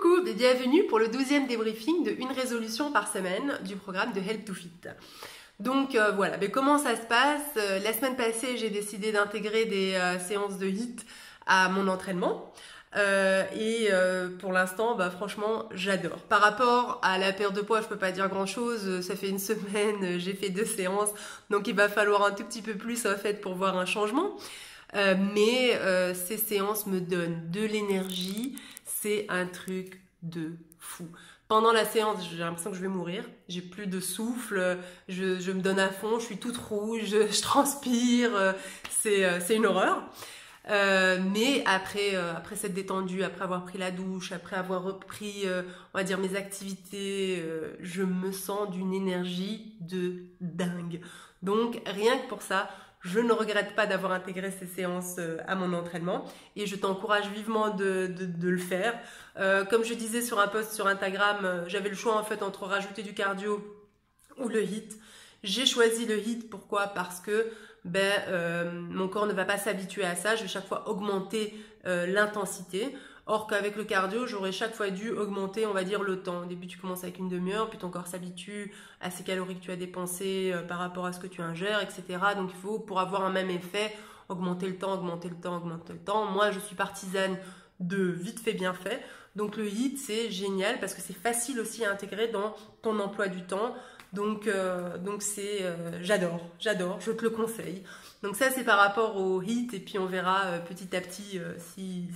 Coucou et bienvenue pour le 12e débriefing de une résolution par semaine du programme de Help to Fit. Donc voilà, mais comment ça se passe? La semaine passée, j'ai décidé d'intégrer des séances de HIIT à mon entraînement. Pour l'instant, franchement, j'adore. Par rapport à la perte de poids, je peux pas dire grand chose. Ça fait une semaine, j'ai fait 2 séances, donc il va falloir un tout petit peu plus en fait pour voir un changement. Ces séances me donnent de l'énergie, c'est un truc de fou. Pendant la séance, j'ai l'impression que je vais mourir, j'ai plus de souffle, je me donne à fond, je suis toute rouge, je transpire, c'est une horreur. Mais après s'être détendue, après avoir pris la douche, après avoir repris, on va dire, mes activités, je me sens d'une énergie de dingue. Donc rien que pour ça, je ne regrette pas d'avoir intégré ces séances à mon entraînement et je t'encourage vivement de le faire. Comme je disais sur un post sur Instagram, j'avais le choix en fait entre rajouter du cardio ou le HIIT. J'ai choisi le HIIT, pourquoi? Parce que mon corps ne va pas s'habituer à ça, je vais chaque fois augmenter l'intensité. Or qu'avec le cardio, j'aurais chaque fois dû augmenter, on va dire, le temps. Au début, tu commences avec une demi-heure, puis ton corps s'habitue à ces calories que tu as dépensées par rapport à ce que tu ingères, etc. Donc il faut, pour avoir un même effet, augmenter le temps, augmenter le temps, augmenter le temps. Moi, je suis partisane de vite fait, bien fait. Donc le HIIT, c'est génial parce que c'est facile aussi à intégrer dans ton emploi du temps. Donc j'adore, je te le conseille. Donc ça c'est par rapport au HIIT et puis on verra petit à petit si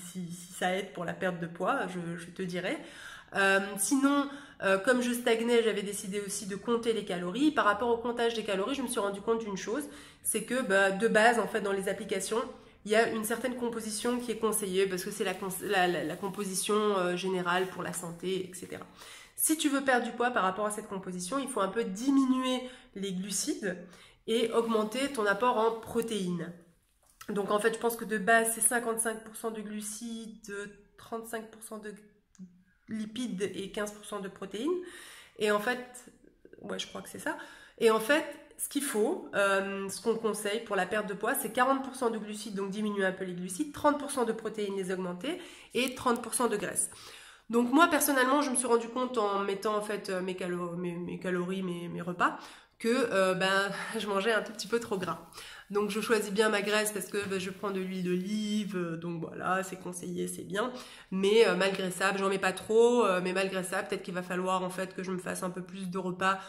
ça aide pour la perte de poids, je te dirai. Sinon, comme je stagnais, j'avais décidé aussi de compter les calories. Par rapport au comptage des calories, je me suis rendu compte d'une chose, c'est que de base en fait dans les applications, il y a une certaine composition qui est conseillée parce que c'est la composition générale pour la santé, etc. Si tu veux perdre du poids par rapport à cette composition, il faut un peu diminuer les glucides et augmenter ton apport en protéines. Donc en fait, je pense que de base, c'est 55% de glucides, 35% de lipides et 15% de protéines. Et en fait, ouais, je crois que c'est ça. Et en fait, ce qu'il faut, ce qu'on conseille pour la perte de poids, c'est 40% de glucides, donc diminuer un peu les glucides, 30% de protéines, les augmenter, et 30% de graisse. Donc moi personnellement, je me suis rendu compte en mettant en fait mes calories, mes repas, que je mangeais un tout petit peu trop gras. Donc je choisis bien ma graisse parce que je prends de l'huile d'olive, donc voilà, c'est conseillé, c'est bien. Mais malgré ça, j'en mets pas trop, mais malgré ça, peut-être qu'il va falloir en fait que je me fasse un peu plus de repas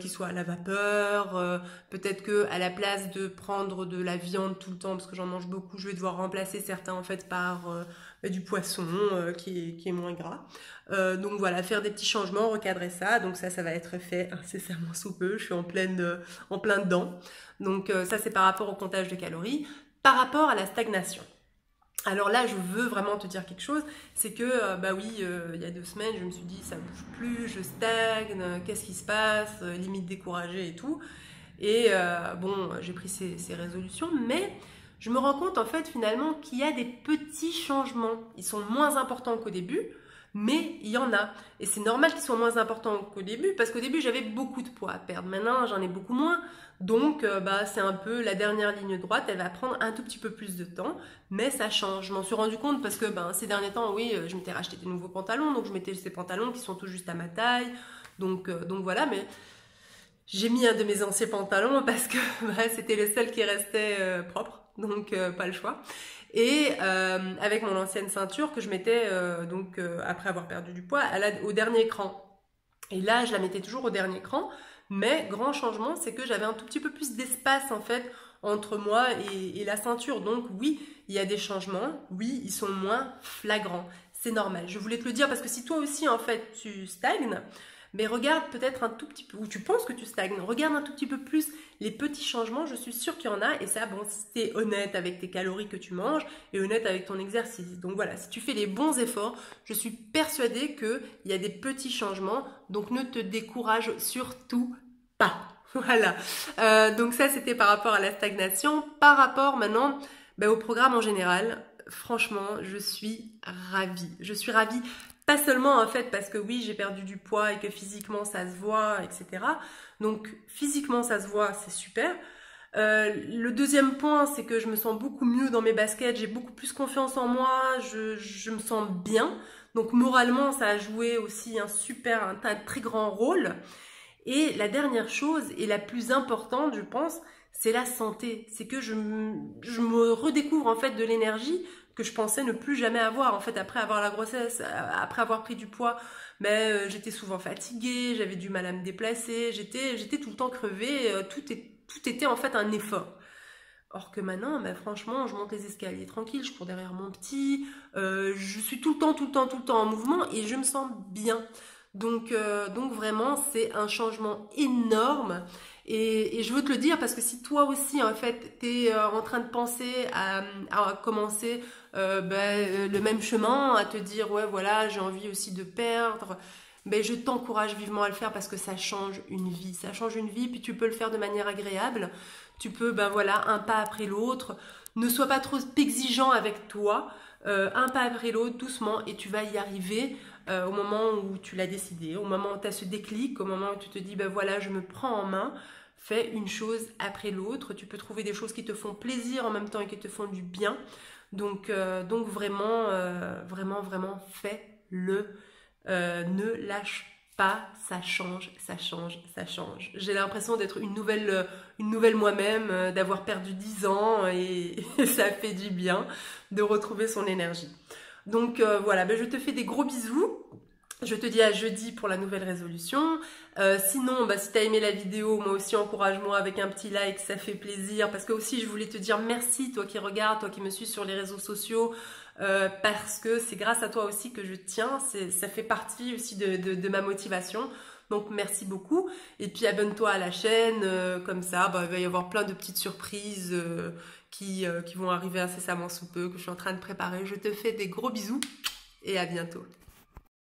qui soient à la vapeur. Peut-être que à la place de prendre de la viande tout le temps, parce que j'en mange beaucoup, je vais devoir remplacer certains en fait par du poisson qui est moins gras. Donc voilà, faire des petits changements, recadrer ça. Donc ça va être fait incessamment sous peu. Je suis en plein dedans. Donc ça c'est par rapport au comptage de calories. Par rapport à la stagnation. Alors là, je veux vraiment te dire quelque chose, c'est que, il y a 2 semaines, je me suis dit, ça bouge plus, je stagne, qu'est-ce qui se passe, limite découragée et tout. Et j'ai pris ces résolutions, mais je me rends compte en fait finalement qu'il y a des petits changements. Ils sont moins importants qu'au début, mais il y en a. Et c'est normal qu'ils soient moins importants qu'au début, parce qu'au début j'avais beaucoup de poids à perdre. Maintenant j'en ai beaucoup moins. Donc c'est un peu la dernière ligne droite, elle va prendre un tout petit peu plus de temps, mais ça change. Je m'en suis rendu compte parce que ces derniers temps, oui, je m'étais racheté des nouveaux pantalons, donc je mettais ces pantalons qui sont tout juste à ma taille. Donc voilà, mais j'ai mis un de mes anciens pantalons parce que c'était le seul qui restait propre, donc pas le choix. Et avec mon ancienne ceinture que je mettais après avoir perdu du poids au dernier cran. Et là, je la mettais toujours au dernier cran, mais grand changement, c'est que j'avais un tout petit peu plus d'espace en fait entre moi et la ceinture. Donc oui, il y a des changements, oui, ils sont moins flagrants. C'est normal. Je voulais te le dire parce que si toi aussi en fait tu stagnes, mais regarde peut-être un tout petit peu, ou tu penses que tu stagnes, regarde un tout petit peu plus les petits changements, je suis sûre qu'il y en a, et ça, si tu es honnête avec tes calories que tu manges, et honnête avec ton exercice. Donc voilà, si tu fais les bons efforts, je suis persuadée qu'il y a des petits changements, donc ne te décourage surtout pas. Voilà, donc ça c'était par rapport à la stagnation. Par rapport maintenant au programme en général, franchement, je suis ravie. Je suis ravie. Pas seulement en fait parce que oui j'ai perdu du poids et que physiquement ça se voit, etc. Donc physiquement ça se voit, c'est super. Le deuxième point, c'est que je me sens beaucoup mieux dans mes baskets, j'ai beaucoup plus confiance en moi, je me sens bien. Donc moralement, ça a joué aussi un très grand rôle. Et la dernière chose, et la plus importante, je pense, c'est la santé. C'est que je me redécouvre en fait de l'énergie que je pensais ne plus jamais avoir. En fait, après avoir la grossesse, après avoir pris du poids, mais j'étais souvent fatiguée, j'avais du mal à me déplacer, j'étais tout le temps crevée, tout était en fait un effort. Or que maintenant, ben franchement, je monte les escaliers tranquille, je cours derrière mon petit, je suis tout le temps en mouvement et je me sens bien. Donc vraiment, c'est un changement énorme. Et je veux te le dire parce que si toi aussi, en fait, tu es en train de penser à commencer le même chemin, à te dire, ouais, voilà, j'ai envie aussi de perdre, ben, je t'encourage vivement à le faire parce que ça change une vie. Ça change une vie, puis tu peux le faire de manière agréable. Tu peux, ben voilà, un pas après l'autre. Ne sois pas trop exigeant avec toi. Un pas après l'autre, doucement, et tu vas y arriver au moment où tu l'as décidé, au moment où tu as ce déclic, au moment où tu te dis, ben voilà, je me prends en main. Fais une chose après l'autre. Tu peux trouver des choses qui te font plaisir en même temps et qui te font du bien. Donc vraiment, vraiment, fais-le. Ne lâche pas, ça change, ça change, ça change. J'ai l'impression d'être une nouvelle moi-même, d'avoir perdu 10 ans et ça fait du bien de retrouver son énergie. Donc voilà, ben je te fais des gros bisous. Je te dis à jeudi pour la nouvelle résolution. Sinon, bah, si tu as aimé la vidéo, moi aussi encourage-moi avec un petit like, ça fait plaisir. Parce que aussi, je voulais te dire merci, toi qui regardes, toi qui me suis sur les réseaux sociaux. Parce que c'est grâce à toi aussi que je tiens. Ça fait partie aussi de ma motivation. Donc merci beaucoup. Et puis abonne-toi à la chaîne. Comme ça, bah, il va y avoir plein de petites surprises qui vont arriver incessamment sous peu, que je suis en train de préparer. Je te fais des gros bisous et à bientôt.